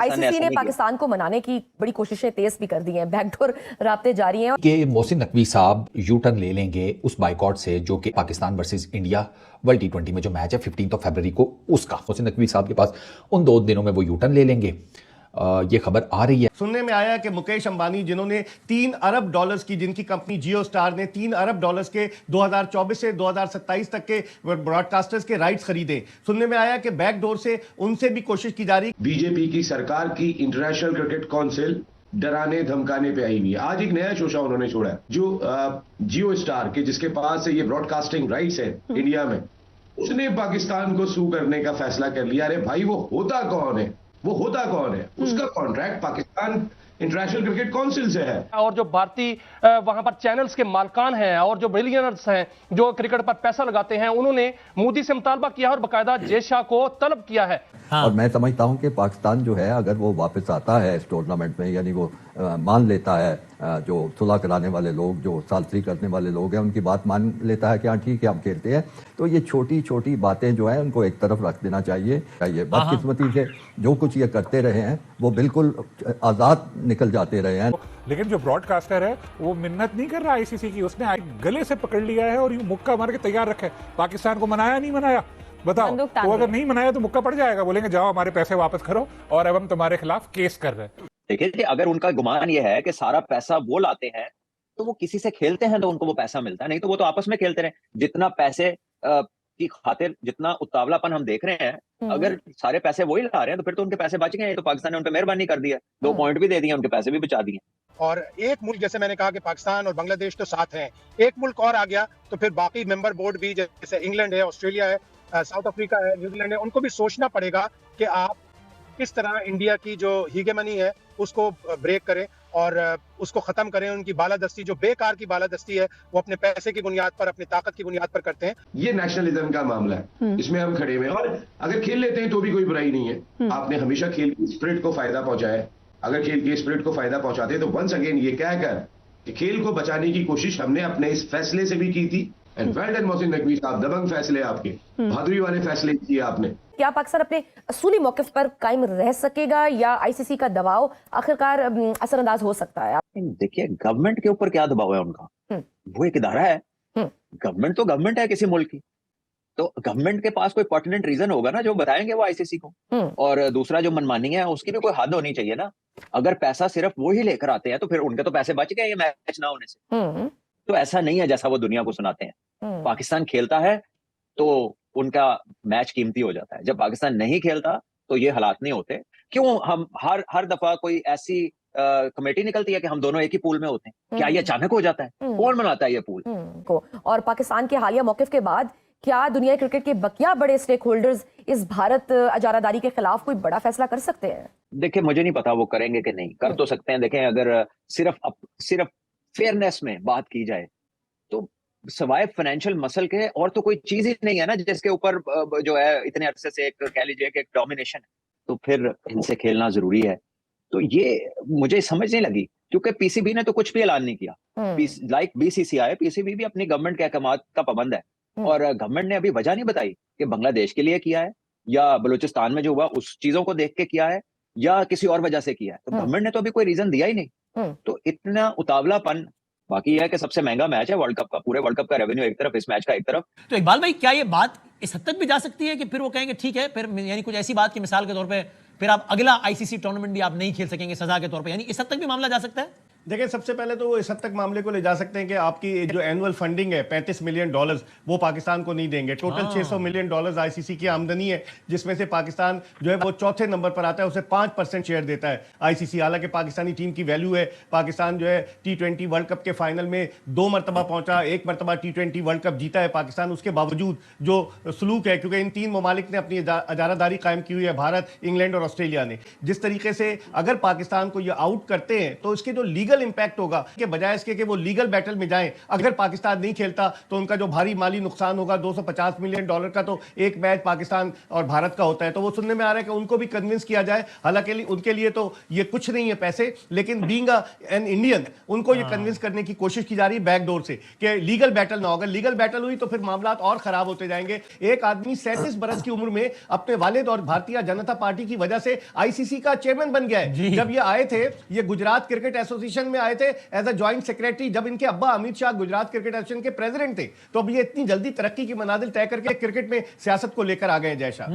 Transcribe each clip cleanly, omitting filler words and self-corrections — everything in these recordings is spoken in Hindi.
आईसीसी ने पाकिस्तान को मनाने की बड़ी कोशिशें तेज भी कर दी हैं, बैकडोर राब्ते जारी हैं कि मोहसिन नकवी साहब यू टर्न ले लेंगे उस बाइकआउट से जो कि पाकिस्तान वर्सेस इंडिया वर्ल्ड टी20 में जो मैच है 15 फरवरी को, उसका मोहसिन नकवी साहब के पास उन 2 दिनों में वो यू टर्न ले लेंगे। ये खबर आ रही है। सुनने में आया कि मुकेश अंबानी जिन्होंने 3 अरब डॉलर्स की, जिनकी कंपनी जियो स्टार ने 3 अरब डॉलर्स के 2024 से 2027 तक के ब्रॉडकास्टर्स के राइट्स खरीदे। सुनने में आया कि बैकडोर से उनसे भी कोशिश की जा रही। बीजेपी की सरकार की इंटरनेशनल क्रिकेट काउंसिल डराने धमकाने पे आई हुई है। आज एक नया शोशा उन्होंने छोड़ा है जो जियो स्टार के, जिसके पास ये ब्रॉडकास्टिंग राइट्स है इंडिया में, उसने पाकिस्तान को सू करने का फैसला कर लिया। अरे भाई, वो होता कौन है? वो होता कौन है? उसका contract Pakistan international cricket council से है। और जो भारतीय वहां पर चैनल्स के मालकान हैं और जो बिलियनर्स हैं जो क्रिकेट पर पैसा लगाते हैं, उन्होंने मोदी से मुतालबा किया और बाकायदा जेशा को तलब किया है। हाँ। और मैं समझता हूं कि पाकिस्तान जो है, अगर वो वापस आता है इस टूर्नामेंट में, यानी वो मान लेता है, जो सुलह कराने वाले लोग, जो सालसी करने वाले लोग हैं, उनकी बात मान लेता है कि हाँ ठीक है हम खेलते हैं, तो ये छोटी छोटी बातें जो हैं उनको एक तरफ रख देना चाहिए। बदकिस्मती से जो कुछ ये करते रहे हैं वो बिल्कुल आज़ाद निकल जाते रहे हैं। लेकिन जो ब्रॉडकास्टर है वो मिन्नत नहीं कर रहा आईसीसी की, उसने गले से पकड़ लिया है और यूं मुक्का मार के तैयार रखा है। पाकिस्तान को मनाया नहीं मनाया बताओ, तो अगर नहीं मनाया तो मुक्का पड़ जाएगा, बोलेंगे जाओ हमारे पैसे वापस करो और अब हम तुम्हारे खिलाफ केस कर रहे हैं। देखिए, अगर उनका गुमान ये है कि सारा पैसा वो लाते हैं तो वो किसी से खेलते हैं तो उनको वो पैसा मिलता है, नहीं तो वो तो आपस में खेलते रहे। जितना पैसे की खातिर जितना उतावलापन हम देख रहे हैं, अगर सारे पैसे वही ला रहे हैं तो फिर तो उनके पैसे बच गए हैं। तो पाकिस्तान ने उन पर मेहरबानी कर दी है, 2 पॉइंट भी दे दिए, उनके पैसे भी बचा दिए। और एक मुल्क, जैसे मैंने कहा कि पाकिस्तान और बांग्लादेश तो साथ हैं, एक मुल्क और आ गया तो फिर बाकी मेंबर बोर्ड भी, जैसे इंग्लैंड है, ऑस्ट्रेलिया है, साउथ अफ्रीका है, न्यूजीलैंड है, उनको भी सोचना पड़ेगा कि आप किस तरह इंडिया की जो हीगेमनी है उसको ब्रेक करें और उसको खत्म करें। उनकी बालादस्ती, जो बेकार की बालादस्ती है, वो अपने पैसे की बुनियाद पर, अपनी ताकत की बुनियाद पर करते हैं। ये नेशनलिज्म का मामला है, इसमें हम खड़े हुए हैं और अगर खेल लेते हैं तो भी कोई बुराई नहीं है। आपने हमेशा खेल की स्पिरिट को फायदा पहुंचाया है, अगर खेल की स्पिरिट को फायदा पहुंचाते हैं तो वंस अगेन ये कहकर कि खेल को बचाने की कोशिश हमने अपने इस फैसले से भी की थी। And well done Mohsin Naqvi साहब, दबंग फैसले आपके, बहादुरी वाले फैसले किए आपने। क्या पाकिस्तान अपने असूली मौकिफ पर कायम रह सकेगा या आईसीसी का दबाव आखिरकार असरअंदाज हो सकता है? देखिए, गवर्नमेंट के ऊपर क्या दबाव है उनका? वो एक इदारा है, गवर्नमेंट तो गवर्नमेंट है किसी मुल्क की, तो गवर्नमेंट के पास कोई पर्टिनेंट रीजन होगा ना जो बताएंगे वो आईसीसी को। और दूसरा, जो मनमानी है उसकी भी कोई हद होनी चाहिए ना। अगर पैसा सिर्फ वो ही लेकर आते हैं तो फिर उनके तो पैसे बच गए ये मैच ना होने से। तो ऐसा नहीं है जैसा वो दुनिया को सुनाते हैं। पाकिस्तान खेलता है तो उनका मैच कीमती हो जाता है, जब पाकिस्तान नहीं खेलता तो ये हालात नहीं होते। क्यों हम हर दफा कोई ऐसी कमेटी निकलती है कि हम दोनों एक ही पूल में होते हैं? क्या ये अचानक हो जाता है? कौन बनाता है ये पूल को? और पाकिस्तान के हालिया मौकिफ के बाद क्या दुनिया क्रिकेट के बकिया बड़े स्टेक होल्डर्स इस भारत अजारादारी के खिलाफ कोई बड़ा फैसला कर सकते हैं? देखिए, मुझे नहीं पता वो करेंगे कि नहीं, कर तो सकते हैं। देखें, अगर सिर्फ फेयरनेस में बात की जाए तो सवाए फाइनेंशियल मसल के और तो कोई चीज ही नहीं है ना जिसके ऊपर जो है इतने अरसे से एक कह लीजिए कि एक डोमिनेशन है, तो फिर इनसे खेलना जरूरी है। तो ये मुझे समझ नहीं लगी, क्योंकि पीसीबी ने तो कुछ भी ऐलान नहीं किया। लाइक बीसीसीआई, पीसीबी भी अपनी गवर्नमेंट के अहकामात का पाबंद है और गवर्नमेंट ने अभी वजह नहीं बताई कि बांग्लादेश के लिए किया है या बलूचिस्तान में जो हुआ उस चीजों को देख के किया है या किसी और वजह से किया है। तो गवर्नमेंट ने तो अभी कोई रीजन दिया ही नहीं। तो इतना उतावलापन। बाकी है कि सबसे महंगा मैच है वर्ल्ड कप का, पूरे वर्ल्ड कप का रेवेन्यू एक तरफ, इस मैच का एक तरफ। तो इकबाल भाई, क्या ये बात इस हद तक भी जा सकती है कि फिर वो कहेंगे ठीक है, फिर यानी कुछ ऐसी बात की मिसाल के तौर पे फिर आप अगला आईसीसी टूर्नामेंट भी आप नहीं खेल सकेंगे सजा के तौर पे, यानी इस हद तक भी मामला जा सकता है? देखिए, सबसे पहले तो वो इस हद तक मामले को ले जा सकते हैं कि आपकी जो एनुअल फंडिंग है $35 मिलियन वो पाकिस्तान को नहीं देंगे। टोटल $600 मिलियन आईसीसी की आमदनी है, जिसमें से पाकिस्तान जो है वो चौथे नंबर पर आता है, उसे 5% शेयर देता है आईसीसी। हालांकि पाकिस्तानी टीम की वैल्यू है, पाकिस्तान जो है T20 वर्ल्ड कप के फाइनल में 2 मरतबा पहुंचा, 1 मरतबा T20 वर्ल्ड कप जीता है पाकिस्तान। उसके बावजूद जो सलूक है, क्योंकि इन 3 ममालिक ने अपनी अजारादारी कायम की हुई है, भारत, इंग्लैंड और ऑस्ट्रेलिया ने, जिस तरीके से अगर पाकिस्तान को ये आउट करते हैं तो इसके जो लीगल लीगल इंपैक्ट होगा कि बजाय इसके कि वो लीगल बैटल में जाएं, अगर पाकिस्तान नहीं खेलता तो उनका जो भारी माली नुकसान होगा $250 मिलियन का तो एक मैच पाकिस्तान और भारत का होता है। तो वो सुनने में आ रहा है कि उनको भी कन्विंस किया जाए, हालांकि उनके लिए तो ये कुछ नहीं है पैसे, लेकिन बीइंग एन इंडियन उनको ये कन्विंस करने की कोशिश की जा रही है बैकडोर से कि लीगल बैटल ना हो। अगर लीगल बैटल हुई तो फिर मामला और खराब होते जाएंगे। एक आदमी 37 बरस की उम्र में अपने वालिद और भारतीय जनता पार्टी की वजह से आईसीसी का चेयरमैन बन गया है। जब ये आए थे, ये गुजरात क्रिकेट एसोसिएशन में आए थे एज अ जॉइंट सेक्रेटरी, जब इनके अब्बा अमित शाह गुजरात क्रिकेट एसोसिएशन के प्रेसिडेंट थे। तो अब ये इतनी जल्दी तरक्की की मनाजिल तय करके क्रिकेट में सियासत को लेकर आ गए। जय शाह,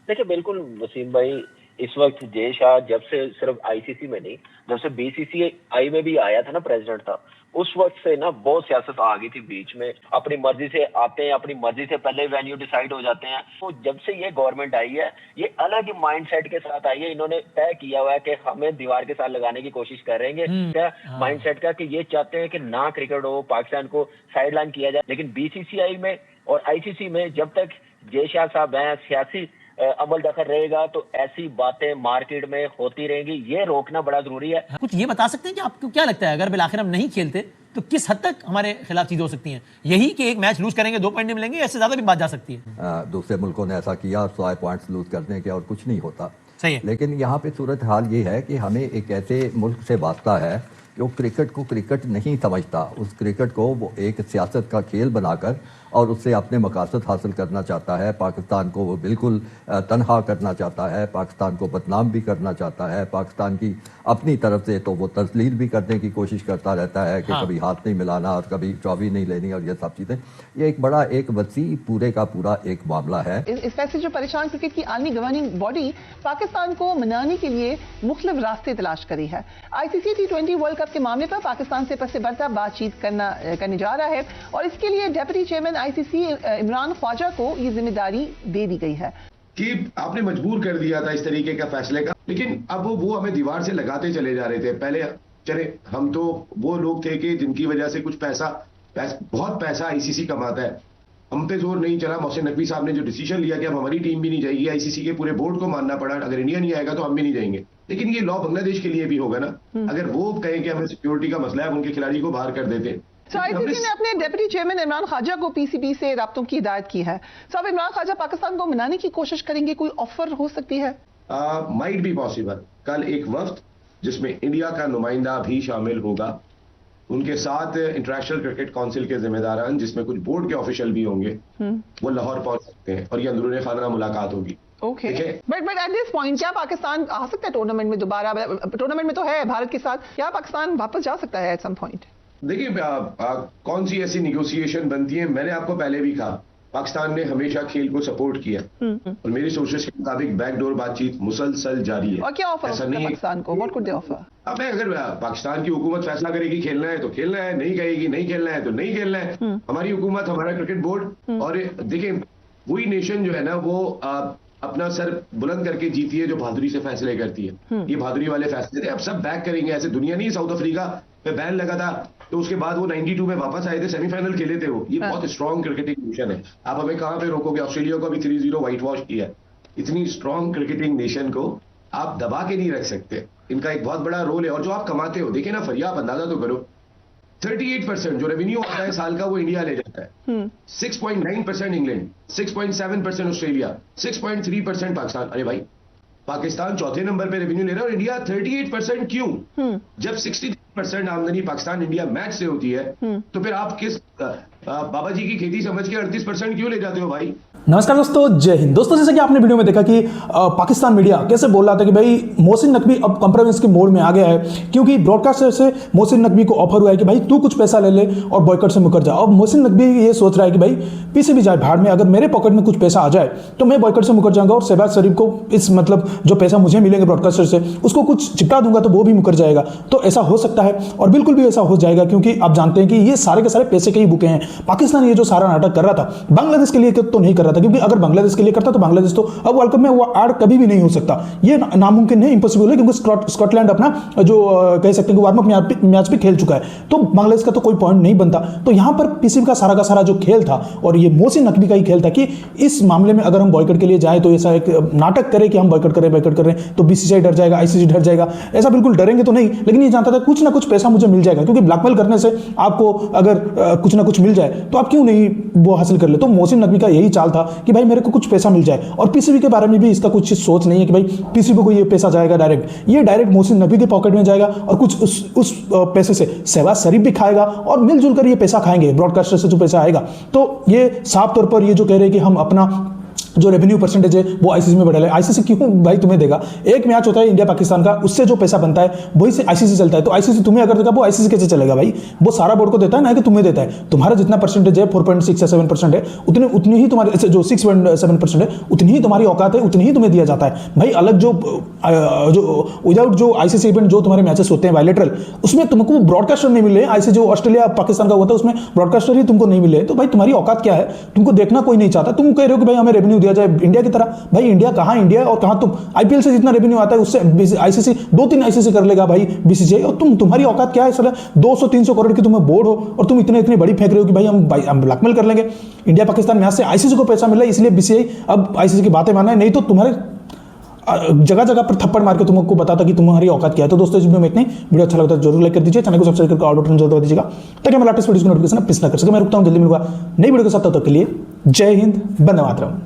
देखिए बिल्कुल वसीम भाई, इस वक्त जय शाह जब से सिर्फ आईसीसी में नहीं, जब से बीसीसीआई में भी आया था ना, प्रेसिडेंट था, उस वक्त से ना बहुत सियासत आ गई थी बीच में। अपनी मर्जी से आते हैं, अपनी मर्जी से पहले वेन्यू डिसाइड हो जाते हैं। तो जब से ये गवर्नमेंट आई है, ये अलग ही माइंडसेट के साथ आई है। इन्होंने तय किया हुआ है कि हमें दीवार के साथ लगाने की कोशिश करेंगे। क्या माइंडसेट का कि ये चाहते हैं कि ना क्रिकेट हो, पाकिस्तान को साइडलाइन किया जाए। लेकिन बीसीसीआई में और आईसीसी में जब तक जय शाह साहब हैं, सियासी अमल दखल रहेगा तो ऐसी बातें मार्केट में होती रहेंगी। ये रोकना बड़ा जरूरी है। कुछ ये बता सकते हैं कि आपको क्या लगता है, अगर बिलाखिर हम नहीं खेलते तो किस हद तक हमारे खिलाफ चीजें हो सकती हैं? यही कि एक मैच लूज करेंगे 2 पॉइंट नहीं मिलेंगे, ऐसे ज्यादा भी बात जा सकती है। दूसरे मुल्कों ने ऐसा किया, 100 पॉइंट्स लूज करने के और कुछ नहीं होता। सही है। लेकिन यहाँ पे सूरत हाल ये है कि हमें एक ऐसे मुल्क से वास्ता है जो क्रिकेट को क्रिकेट नहीं समझता। उस क्रिकेट को वो एक सियासत का खेल बनाकर और उससे अपने मकासद हासिल करना चाहता है। पाकिस्तान को वो बिल्कुल तनहा करना चाहता है, पाकिस्तान को बदनाम भी करना चाहता है, पाकिस्तान की अपनी तरफ से तो वो तस्लील भी करने की कोशिश करता रहता है कि कभी हाथ नहीं मिलाना और कभी ट्रॉफी नहीं लेनी और ये सब चीज़ें। ये एक बड़ा एक वसी पूरे का पूरा एक मामला है। इस वैसे जो परेशान क्रिकेट की आलमी गवर्निंग बॉडी पाकिस्तान को मनाने के लिए मुख्तलिफ रास्ते तलाश करी है। आईसीसी T20 वर्ल्ड कप के मामले पर पाकिस्तान से पसे बढ़ता बातचीत करने जा रहा है और इसके लिए deputy chairman ICC Imran Khawaja को ये जिम्मेदारी दे दी गई है कि आपने मजबूर कर दिया था इस तरीके का फैसले का, लेकिन अब वो हमें दीवार से लगाते चले जा रहे थे। पहले चले हम तो वो लोग थे कि जिनकी वजह से कुछ बहुत पैसा आईसीसी कमाता है, हम पे जोर नहीं चला। मोहसिन नकवी साहब ने जो डिसीजन लिया कि अब हमारी टीम भी नहीं जाएगी, आईसीसी के पूरे बोर्ड को मानना पड़ा, अगर इंडिया नहीं आएगा तो हम भी नहीं जाएंगे। लेकिन ये लॉ बांग्लादेश के लिए भी होगा ना, अगर वो कहें कि हमें सिक्योरिटी का मसला है, उनके खिलाड़ी को बाहर कर देते। तो आईसीसी ने अपने डेप्यूटी चेयरमैन इमरान ख्वाजा को पीसीबी से राब्तों की हिदायत की है। साहब, इमरान ख्वाजा पाकिस्तान को मनाने की कोशिश करेंगे, कोई ऑफर हो सकती है? Might be possible. कल एक वक्त जिसमें इंडिया का नुमाइंदा भी शामिल होगा, उनके साथ इंटरनेशनल क्रिकेट काउंसिल के जिम्मेदारान जिसमें कुछ बोर्ड के ऑफिशियल भी होंगे, वो लाहौर पहुंच सकते हैं और ये अंदरूनी खाना मुलाकात होगी। Okay, but at this point क्या पाकिस्तान आ सकता है टूर्नामेंट में दोबारा? टूर्नामेंट में तो है भारत के साथ, क्या पाकिस्तान वापस जा सकता है एट सम पॉइंट? देखिए कौन सी ऐसी निगोसिएशन बनती है, मैंने आपको पहले भी कहा पाकिस्तान ने हमेशा खेल को सपोर्ट किया और मेरी सोर्सेस के मुताबिक बैकडोर बातचीत मुसलसल जारी है। और क्या ऑफर है पाकिस्तान को? What could they offer? अब अगर पाकिस्तान की हुकूमत फैसला करेगी खेलना है तो खेलना है, नहीं कहेगी नहीं खेलना है तो नहीं खेलना है। हमारी हुकूमत, हमारा क्रिकेट बोर्ड, और देखिए वही नेशन जो है ना वो अपना सर बुलंद करके जीती है जो बहादुरी से फैसले करती है। ये बहादुरी वाले फैसले थे, अब सब बैक करेंगे। ऐसे दुनिया नहीं, साउथ अफ्रीका पे बैन लगा था तो उसके बाद वो 92 में वापस आए थे, सेमीफाइनल खेले थे वो। ये बहुत स्ट्रॉन्ग क्रिकेटिंग नेशन है। आप हमें कहां पे रोकोगे? ऑस्ट्रेलिया को भी 3-0 व्हाइट वॉश किया। इतनी स्ट्रॉन्ग क्रिकेटिंग नेशन को आप दबा के नहीं रख सकते। इनका एक बहुत बड़ा रोल है। और जो आप कमाते हो, देखिए ना फरिया, आप अंदाजा तो करो, 38% जो रेवेन्यू आता है साल का वो इंडिया ले जाता है। 6.9% इंग्लैंड, 6.7% ऑस्ट्रेलिया, 6.3% पाकिस्तान। अरे भाई, पाकिस्तान चौथे नंबर पे रेवेन्यू ले रहा है और इंडिया 38%। क्यों? जब 63% आमदनी पाकिस्तान इंडिया मैच से होती है तो फिर आप किस बाबा जी की खेती समझ के 38% क्यों ले जाते हो भाई? नमस्कार दोस्तों, जय हिंद। दोस्तों, जैसे कि आपने वीडियो में देखा कि पाकिस्तान मीडिया कैसे बोल रहा था कि भाई मोहसिन नकवी अब कंप्रोमाइज के मोड में आ गया है, क्योंकि ब्रॉडकास्टर से मोहसिन नकवी को ऑफर हुआ है कि भाई तू कुछ पैसा ले ले और बॉयकॉट से मुकर जा। अब मोहसिन नकवी ये सोच रहा है कि भाई पीसीबी जाए भाड़ में, अगर मेरे पॉकेट में कुछ पैसा आ जाए तो मैं बॉयकॉट से मुकर जाऊंगा और शहबाज शरीफ को इस मतलब जो पैसा मुझे मिलेंगे ब्रॉडकास्टर से उसको कुछ चिपका दूंगा तो वो भी मुकर जाएगा। तो ऐसा हो सकता है और बिल्कुल भी ऐसा हो जाएगा, क्योंकि आप जानते हैं कि ये सारे के सारे पैसे के ही बुके हैं। पाकिस्तान ये जो सारा नाटक कर रहा था बांग्लादेश के लिए तो नहीं कर रहा था, क्योंकि अगर बांग्लादेश के लिए करता तो बांग्लादेश तो अब वर्ल्ड कप में वो ऐड कभी भी नहीं हो सकता, ये नामुमकिन है, इंपॉसिबल है, क्योंकि स्कॉटलैंड अपना जो कह सकते हैं कि वार्म अप मैच भी खेल चुका है, तो बांग्लादेश का तो कोई पॉइंट नहीं बनता। तो यहां पर पीसीबी का सारा जो खेल था, और ये मोहसिन नकवी का ही खेल था कि इस मामले में अगर हम बॉयकट के लिए जाए तो ऐसा एक नाटक करे कि हम बॉयकट कर रहे हैं, तो बीसीसीआई डर जाएगा, आईसीसी डर जाएगा। ऐसा बिल्कुल डरेंगे तो नहीं, लेकिन ये जानता था कुछ ना कुछ पैसा मुझे मिल जाएगा, क्योंकि ब्लैकमेल करने से आपको अगर कुछ ना कुछ मिल जाए तो आप क्यों नहीं वो हासिल कर ले। तो मोहसिन नकवी का यही चाल था कि भाई मेरे को कुछ पैसा मिल जाए, और पीसीबी के बारे में भी इसका कुछ सोच नहीं है कि भाई पीसीबी को ये पैसा जाएगा डायरेक्ट, ये डायरेक्ट मोहसिन नकवी के पॉकेट में जाएगा, और कुछ उस पैसे से शहबाज शरीफ भी खाएगा, और मिलजुल कर ये पैसा खाएंगे, ब्रॉडकास्टर से जो पैसा आएगा। तो ये साफ तौर पर ये जो कह रहे हैं कि हम अपना जो रेवेन्यू परसेंटेज है वो आईसीसी में बढ़ा ले। आईसीसी क्यों भाई तुम्हें देगा? एक मैच होता है इंडिया पाकिस्तान का, उससे जो पैसा बनता है वही से आईसीसी चलता है, तो आईसीसी तुम्हें अगर देगा वो आईसीसी कैसे चलेगा भाई? वो सारा बोर्ड को देता है ना कि तुम्हें देता है। तुम्हारा जितना परसेंटेज है 4.6 या 7% है, उतनी ही तुम्हारे जो 6.7% है उतनी ही तुम्हारी औकात है, उतनी ही तुम्हें दिया जाता है भाई। अलग जो विदाउट जो आईसीसी इवेंट जो तुम्हारे मैचेस होते हैं बायलैटरल, उसमें तुमको ब्रॉडकास्टर नहीं मिले। आईसीसी जो ऑस्ट्रेलिया पाकिस्तान का हुआ था उसमें ब्रॉडकास्टर ही तुमको नहीं मिले, तो भाई तुम्हारी औकात क्या है? तुमको देखना कोई नहीं चाहता। तुम कह रहे हो कि भाई हमें रेवेन्यू दिया जाए इंडिया की तरह। भाई इंडिया कहां इंडिया और कहां तुम? आईपीएल से जितना रेवेन्यू आता है उससे आईसीसी 2-3 आईसीसी कर लेगा भाई बीसीसीआई, और तुम्हारी औकात क्या है सर? 200-300 करोड़ की तुम्हें बोर्ड हो और तुम इतनी बड़ी फेंक रहे हो कि भाई हम ब्लैकमेल कर लेंगे। इंडिया पाकिस्तान मैच से आईसीसी को पैसा मिला है, इसलिए बीसीसीआई अब आईसीसी की बातें मानना है, नहीं तो तुम्हारे जगह जगह पर थप्पड़ मार के तुमको बताता कि तुम्हारी औकात क्या है। तो दोस्तों इस वीडियो में इतनी, वीडियो अच्छा लगता है जरूर लाइक कर दीजिए, चैनल को सब्सक्राइब करके ऑल बटन जरूर दबा दीजिएगा ताकि हमारे लेटेस्ट वीडियो की नोटिफिकेशन मिस ना कर सके। मैं रुकता हूं, जल्दी मिलूंगा नई वीडियो के साथ, तब तक के लिए जय हिंद, वंदे मातरम।